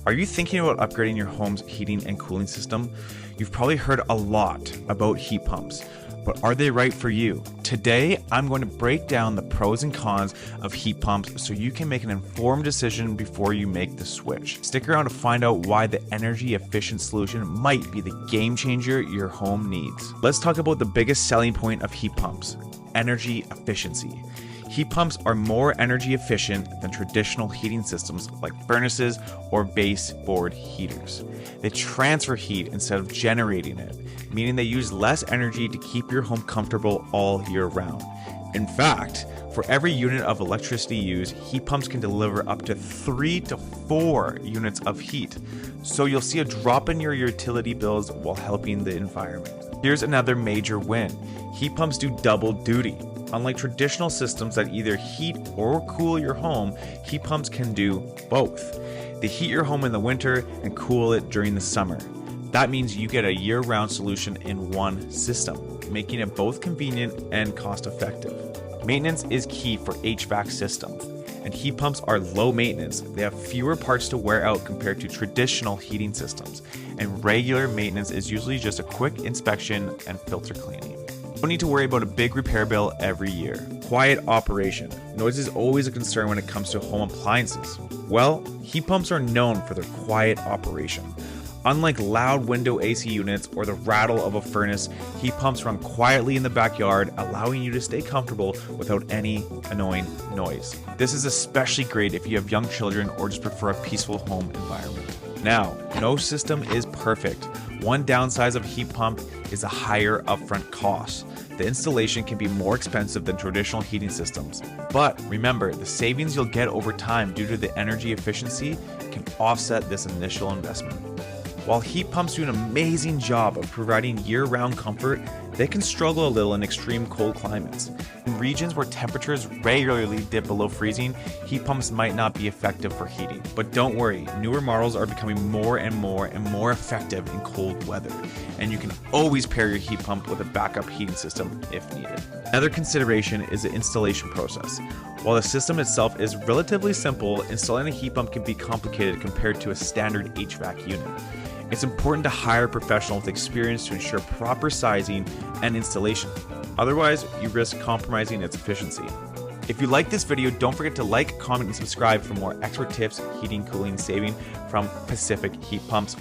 Are you thinking about upgrading your home's heating and cooling system? You've probably heard a lot about heat pumps, but are they right for you? Today, I'm going to break down the pros and cons of heat pumps so you can make an informed decision before you make the switch. Stick around to find out why the energy efficient solution might be the game changer your home needs. Let's talk about the biggest selling point of heat pumps: energy efficiency. Heat pumps are more energy efficient than traditional heating systems like furnaces or baseboard heaters. They transfer heat instead of generating it, meaning they use less energy to keep your home comfortable all year round. In fact, for every unit of electricity used, heat pumps can deliver up to 3 to 4 units of heat. So you'll see a drop in your utility bills while helping the environment. Here's another major win. Heat pumps do double duty. Unlike traditional systems that either heat or cool your home, heat pumps can do both. They heat your home in the winter and cool it during the summer. That means you get a year-round solution in one system, making it both convenient and cost-effective. Maintenance is key for HVAC systems, and heat pumps are low maintenance. They have fewer parts to wear out compared to traditional heating systems, and regular maintenance is usually just a quick inspection and filter cleaning. Don't need to worry about a big repair bill every year. Quiet operation. Noise is always a concern when it comes to home appliances. Well, heat pumps are known for their quiet operation. Unlike loud window AC units or the rattle of a furnace, heat pumps run quietly in the backyard, allowing you to stay comfortable without any annoying noise. This is especially great if you have young children or just prefer a peaceful home environment. Now, no system is perfect. One downside of heat pump is a higher upfront cost. The installation can be more expensive than traditional heating systems. But remember, the savings you'll get over time due to the energy efficiency can offset this initial investment. While heat pumps do an amazing job of providing year-round comfort, they can struggle a little in extreme cold climates. In regions where temperatures regularly dip below freezing, heat pumps might not be effective for heating. But don't worry, newer models are becoming more and more effective in cold weather, and you can always pair your heat pump with a backup heating system if needed. Another consideration is the installation process. While the system itself is relatively simple, installing a heat pump can be complicated compared to a standard HVAC unit. It's important to hire a professional with experience to ensure proper sizing and installation. Otherwise, you risk compromising its efficiency. If you like this video, don't forget to like, comment, and subscribe for more expert tips, heating, cooling, saving from Pacific Heat Pumps.